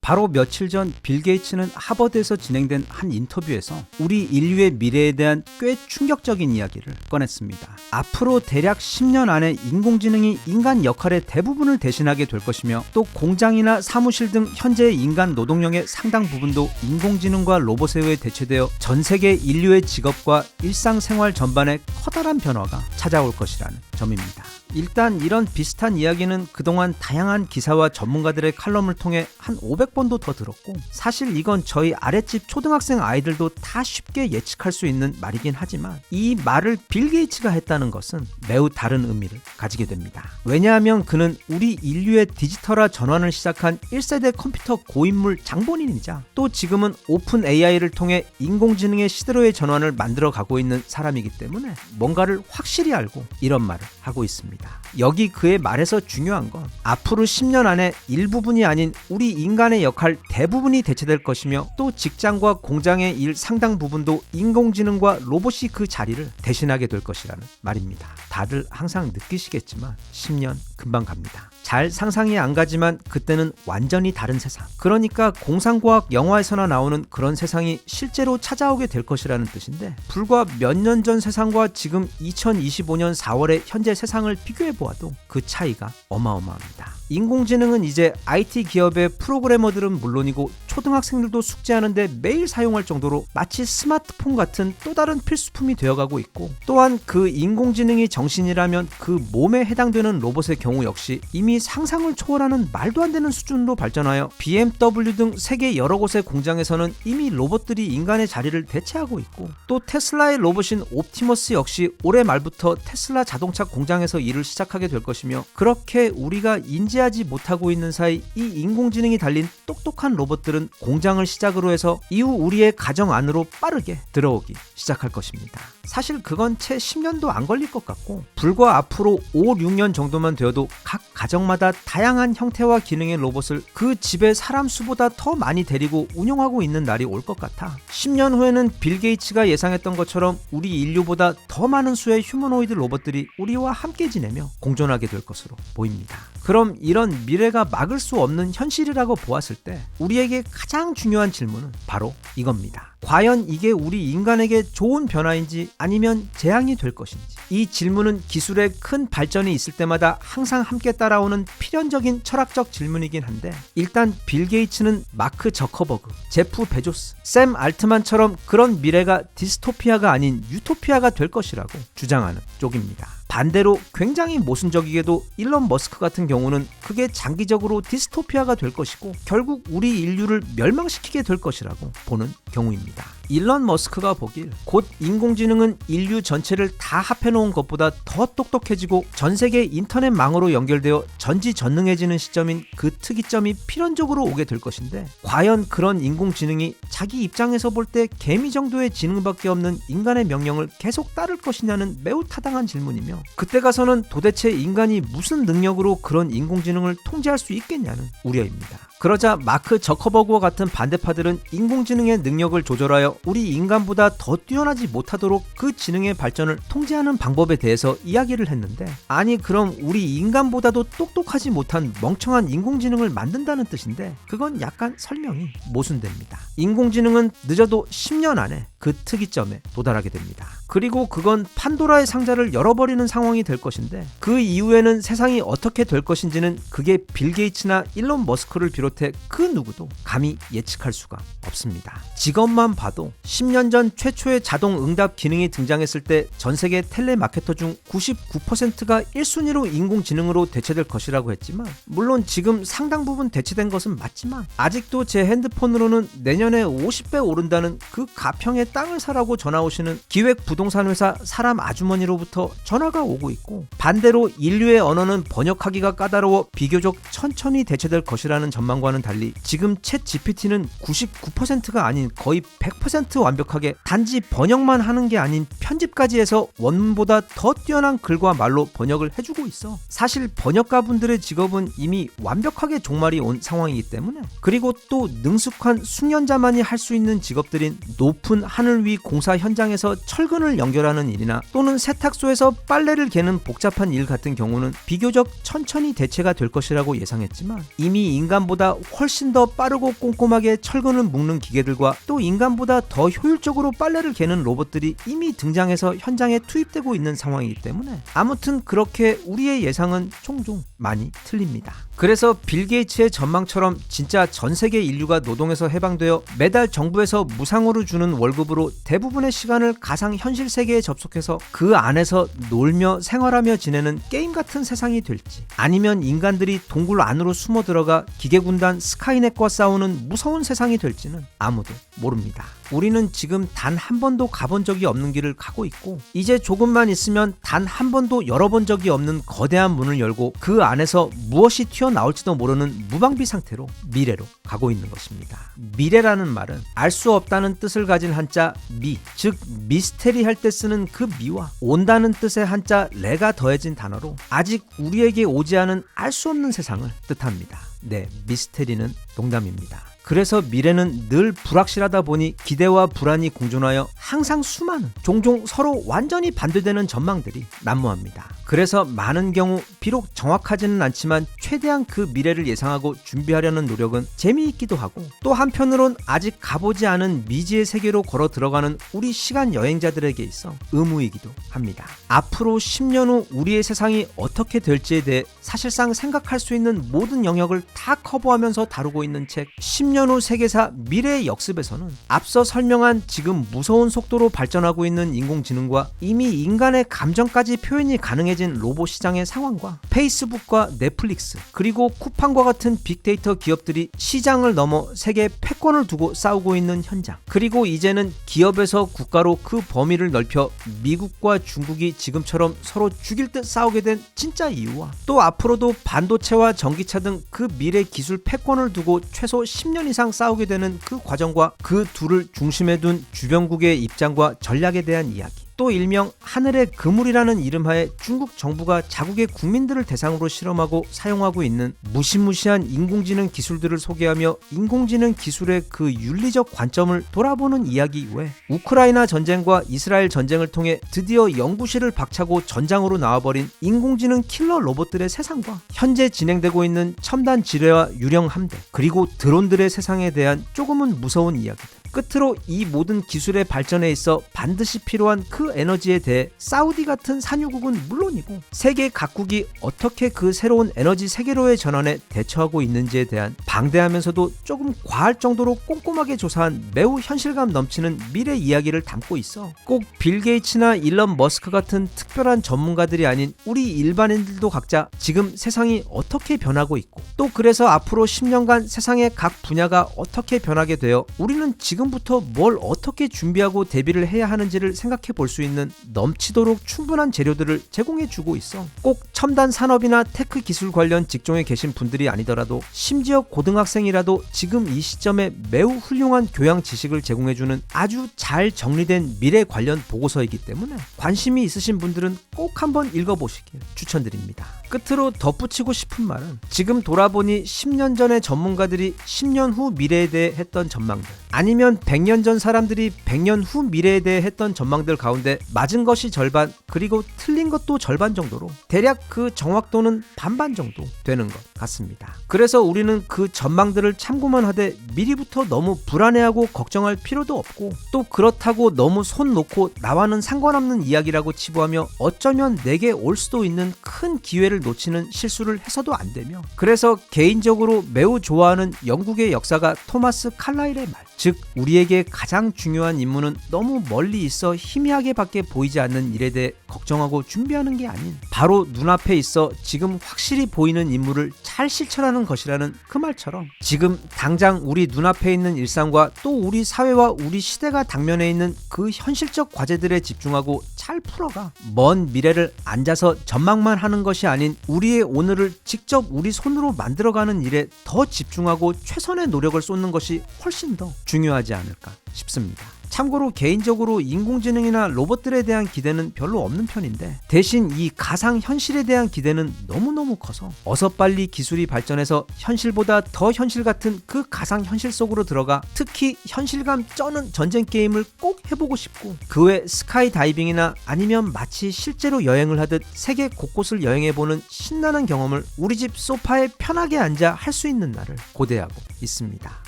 바로 며칠 전 빌 게이츠는 하버드에서 진행된 한 인터뷰에서 우리 인류의 미래에 대한 꽤 충격적인 이야기를 꺼냈습니다. 앞으로 대략 10년 안에 인공지능이 인간 역할의 대부분을 대신하게 될 것이며 또 공장이나 사무실 등 현재의 인간 노동력의 상당 부분도 인공지능과 로봇에 의해 대체되어 전 세계 인류의 직업과 일상생활 전반에 커다란 변화가 찾아올 것이라는 점입니다. 일단 이런 비슷한 이야기는 그동안 다양한 기사와 전문가들의 칼럼을 통해 한 500번도 더 들었고, 사실 이건 저희 아랫집 초등학생 아이들도 다 쉽게 예측할 수 있는 말이긴 하지만 이 말을 빌 게이츠가 했다는 것은 매우 다른 의미를 가지게 됩니다. 왜냐하면 그는 우리 인류의 디지털화 전환을 시작한 1세대 컴퓨터 고인물 장본인이자 또 지금은 오픈 AI를 통해 인공지능의 시대로의 전환을 만들어 가고 있는 사람이기 때문에 뭔가를 확실히 알고 이런 말을 하고 있습니다. 여기 그의 말에서 중요한 건 앞으로 10년 안에 일부분이 아닌 우리 인간의 역할 대부분이 대체될 것이며 또 직장과 공장의 일 상당 부분도 인공지능과 로봇이 그 자리를 대신하게 될 것이라는 말입니다. 다들 항상 느끼시겠지만 10년 금방 갑니다. 잘 상상이 안 가지만 그때는 완전히 다른 세상, 그러니까 공상과학 영화에서나 나오는 그런 세상이 실제로 찾아오게 될 것이라는 뜻인데, 불과 몇 년 전 세상과 지금 2025년 4월의 현재 세상을 비교해보아도 그 차이가 어마어마합니다. 인공지능은 이제 IT 기업의 프로그래머들은 물론이고 초등학생들도 숙제하는데 매일 사용할 정도로 마치 스마트폰 같은 또 다른 필수품이 되어가고 있고, 또한 그 인공지능이 정신이라면 그 몸에 해당되는 로봇의 경우 역시 이미 상상을 초월하는 말도 안 되는 수준으로 발전하여 BMW 등 세계 여러 곳의 공장에서는 이미 로봇들이 인간의 자리를 대체하고 있고, 또 테슬라의 로봇인 옵티머스 역시 올해 말부터 테슬라 자동차 공장에서 일을 시작하게 될 것이며, 그렇게 우리가 인지하지 못하고 있는 사이 이 인공지능이 달린 똑똑한 로봇들은 공장을 시작으로 해서 이후 우리의 가정 안으로 빠르게 들어오기 시작할 것입니다. 사실 그건 채 10년도 안 걸릴 것 같고, 불과 앞으로 5, 6년 정도만 되어도 각 가정마다 다양한 형태와 기능의 로봇을 그 집의 사람 수보다 더 많이 데리고 운영하고 있는 날이 올 것 같아 10년 후에는 빌 게이츠가 예상했던 것처럼 우리 인류보다 더 많은 수의 휴머노이드 로봇들이 우리와 함께 지내며 공존하게 될 것으로 보입니다. 그럼 이런 미래가 막을 수 없는 현실이라고 보았을 때 우리에게 가장 중요한 질문은 바로 이겁니다. 과연 이게 우리 인간에게 좋은 변화인지 아니면 재앙이 될 것인지. 이 질문은 기술의 큰 발전이 있을 때마다 항상 함께 따라오는 필연적인 철학적 질문이긴 한데, 일단 빌 게이츠는 마크 저커버그, 제프 베조스, 샘 알트만처럼 그런 미래가 디스토피아가 아닌 유토피아가 될 것이라고 주장하는 쪽입니다. 반대로 굉장히 모순적이게도 일론 머스크 같은 경우는 그게 장기적으로 디스토피아가 될 것이고 결국 우리 인류를 멸망시키게 될 것이라고 보는 경우입니다. 일론 머스크가 보길 곧 인공지능은 인류 전체를 다 합해놓은 것보다 더 똑똑해지고 전세계 인터넷망으로 연결되어 전지전능해지는 시점인 그 특이점이 필연적으로 오게 될 것인데, 과연 그런 인공지능이 자기 입장에서 볼 때 개미 정도의 지능밖에 없는 인간의 명령을 계속 따를 것이냐는 매우 타당한 질문이며, 그때 가서는 도대체 인간이 무슨 능력으로 그런 인공지능을 통제할 수 있겠냐는 우려입니다. 그러자 마크 저커버그와 같은 반대파들은 인공지능의 능력을 조절하여 우리 인간보다 더 뛰어나지 못하도록 그 지능의 발전을 통제하는 방법에 대해서 이야기를 했는데, 아니 그럼 우리 인간보다도 똑똑하지 못한 멍청한 인공지능을 만든다는 뜻인데, 그건 약간 설명이 모순됩니다. 인공지능은 늦어도 10년 안에 그 특이점에 도달하게 됩니다. 그리고 그건 판도라의 상자를 열어버리는 상황이 될 것인데, 그 이후에는 세상이 어떻게 될 것인지는 그게 빌 게이츠나 일론 머스크를 비롯해 그 누구도 감히 예측할 수가 없습니다. 직업만 봐도 10년 전 최초의 자동 응답 기능이 등장했을 때 전 세계 텔레마케터 중 99%가 1순위로 인공지능으로 대체될 것이라고 했지만, 물론 지금 상당 부분 대체된 것은 맞지만 아직도 제 핸드폰으로는 내년에 50배 오른다는 그 가평의 땅을 사라고 전화 오시는 기획 부동산 회사 사람 아주머니로부터 전화가 오고 있고, 반대로 인류의 언어는 번역하기가 까다로워 비교적 천천히 대체될 것이라는 전망과는 달리 지금 챗 GPT는 99%가 아닌 거의 100% 완벽하게 단지 번역만 하는 게 아닌 편집까지 해서 원문보다 더 뛰어난 글과 말로 번역을 해주고 있어. 사실 번역가분들의 직업은 이미 완벽하게 종말이 온 상황이기 때문에, 그리고 또 능숙한 숙련자만이 할 수 있는 직업들인 높은 하늘 위 공사 현장에서 철근을 연결하는 일이나 또는 세탁소에서 빨래를 개는 복잡한 일 같은 경우는 비교적 천천히 대체가 될 것이라고 예상했지만, 이미 인간보다 인간보다 훨씬 더 빠르고 꼼꼼하게 철근을 묶는 기계들과 또 인간보다 더 효율적으로 빨래를 개는 로봇들이 이미 등장해서 현장에 투입되고 있는 상황이기 때문에 아무튼 그렇게 우리의 예상은 종종 많이 틀립니다. 그래서 빌 게이츠의 전망처럼 진짜 전 세계 인류가 노동에서 해방되어 매달 정부에서 무상으로 주는 월급으로 대부분의 시간을 가상 현실 세계에 접속해서 그 안에서 놀며 생활하며 지내는 게임 같은 세상이 될지, 아니면 인간들이 동굴 안으로 숨어 들어가 기계군단 스카이넷과 싸우는 무서운 세상이 될지는 아무도 모릅니다. 우리는 지금 단 한 번도 가본 적이 없는 길을 가고 있고, 이제 조금만 있으면 단 한 번도 열어본 적이 없는 거대한 문을 열고 그 안에서 무엇이 튀어나올지도 모르는 무방비 상태로 미래로 가고 있는 것입니다. 미래라는 말은 알 수 없다는 뜻을 가진 한자 미, 즉 미스테리 할 때 쓰는 그 미와 온다는 뜻의 한자 레가 더해진 단어로 아직 우리에게 오지 않은 알 수 없는 세상을 뜻합니다. 네, 미스테리는 농담입니다. 그래서 미래는 늘 불확실하다 보니 기대와 불안이 공존하여 항상 수많은, 종종 서로 완전히 반대되는 전망들이 난무합니다. 그래서 많은 경우 비록 정확하지는 않지만 최대한 그 미래를 예상하고 준비하려는 노력은 재미있기도 하고, 또 한편으론 아직 가보지 않은 미지의 세계로 걸어 들어가는 우리 시간 여행자들에게 있어 의무이기도 합니다. 앞으로 10년 후 우리의 세상이 어떻게 될지에 대해 사실상 생각할 수 있는 모든 영역을 다 커버하면서 다루고 있는 책 10년 후 세계사 미래의 역습에서는 앞서 설명한 지금 무서운 속도로 발전하고 있는 인공지능과 이미 인간의 감정까지 표현이 가능해진 로봇 시장의 상황과 페이스북과 넷플릭스 그리고 쿠팡과 같은 빅데이터 기업들이 시장을 넘어 세계 패권을 두고 싸우고 있는 현장, 그리고 이제는 기업에서 국가로 그 범위를 넓혀 미국과 중국이 지금처럼 서로 죽일 듯 싸우게 된 진짜 이유와, 또 앞으로도 반도체와 전기차 등 그 미래 기술 패권을 두고 최소 10년 이상 싸우게 되는 그 과정과 그 둘을 중심에 둔 주변국의 입장과 전략에 대한 이야기, 또 일명 하늘의 그물이라는 이름하에 중국 정부가 자국의 국민들을 대상으로 실험하고 사용하고 있는 무시무시한 인공지능 기술들을 소개하며 인공지능 기술의 그 윤리적 관점을 돌아보는 이야기 외에, 우크라이나 전쟁과 이스라엘 전쟁을 통해 드디어 연구실을 박차고 전장으로 나와버린 인공지능 킬러 로봇들의 세상과 현재 진행되고 있는 첨단 지뢰와 유령 함대, 그리고 드론들의 세상에 대한 조금은 무서운 이야기들, 끝으로 이 모든 기술의 발전에 있어 반드시 필요한 그 에너지에 대해 사우디 같은 산유국은 물론이고 세계 각국이 어떻게 그 새로운 에너지 세계로의 전환에 대처하고 있는지에 대한 방대하면서도 조금 과할 정도로 꼼꼼하게 조사한 매우 현실감 넘치는 미래 이야기를 담고 있어 꼭 빌 게이츠나 일론 머스크 같은 특별한 전문가들이 아닌 우리 일반인들도 각자 지금 세상이 어떻게 변하고 있고, 또 그래서 앞으로 10년간 세상의 각 분야가 어떻게 변하게 되어 우리는 지금부터 뭘 어떻게 준비하고 대비를 해야 하는지를 생각해 볼 수 있는 넘치도록 충분한 재료들을 제공해 주고 있어 꼭 첨단 산업이나 테크 기술 관련 직종에 계신 분들이 아니더라도 심지어 고등학생이라도 지금 이 시점에 매우 훌륭한 교양 지식을 제공해 주는 아주 잘 정리된 미래 관련 보고서이기 때문에 관심이 있으신 분들은 꼭 한번 읽어보시길 추천드립니다. 끝으로 덧붙이고 싶은 말은, 지금 돌아보니 10년 전의 전문가들이 10년 후 미래에 대해 했던 전망들, 아니면 100년 전 사람들이 100년 후 미래에 대해 했던 전망들 가운데 맞은 것이 절반, 그리고 틀린 것도 절반 정도로 대략 그 정확도는 반반 정도 되는 것 같습니다. 그래서 우리는 그 전망들을 참고만 하되 미리부터 너무 불안해하고 걱정할 필요도 없고, 또 그렇다고 너무 손 놓고 나와는 상관없는 이야기라고 치부하며 어쩌면 내게 올 수도 있는 큰 기회를 놓치는 실수를 해서도 안 되며, 그래서 개인적으로 매우 좋아하는 영국의 역사가 토마스 칼라일의 말, 즉 우리에게 가장 중요한 임무는 너무 멀리 있어 희미하게밖에 보이지 않는 일에 대해 걱정하고 준비하는 게 아닌 바로 눈앞에 있어 지금 확실히 보이는 임무를 잘 실천하는 것이라는 그 말처럼, 지금 당장 우리 눈앞에 있는 일상과 또 우리 사회와 우리 시대가 당면해 있는 그 현실적 과제들에 집중하고 잘 풀어가 먼 미래를 앉아서 전망만 하는 것이 아닌 우리의 오늘을 직접 우리 손으로 만들어가는 일에 더 집중하고 최선의 노력을 쏟는 것이 훨씬 더 중요하지 않을까 싶습니다. 참고로 개인적으로 인공지능이나 로봇들에 대한 기대는 별로 없는 편인데, 대신 이 가상현실에 대한 기대는 너무너무 커서 어서 빨리 기술이 발전해서 현실보다 더 현실 같은 그 가상현실 속으로 들어가 특히 현실감 쩌는 전쟁 게임을 꼭 해보고 싶고, 그 외 스카이 다이빙이나 아니면 마치 실제로 여행을 하듯 세계 곳곳을 여행해보는 신나는 경험을 우리 집 소파에 편하게 앉아 할 수 있는 날을 고대하고 있습니다.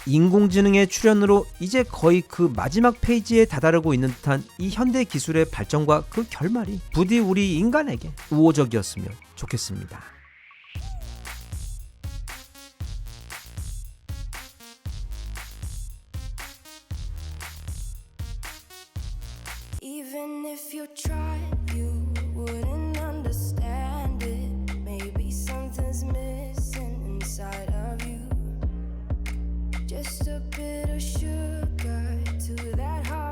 인공지능의 출현으로 이제 거의 그 마지막 페이지에 다다르고 있는 듯한 이 현대 기술의 발전과 그 결말이 부디 우리 인간에게 우호적이었으면 좋겠습니다. Even if you tried, you wouldn't understand it. Maybe something's missing inside of you. Just a bit of sugar to that heart.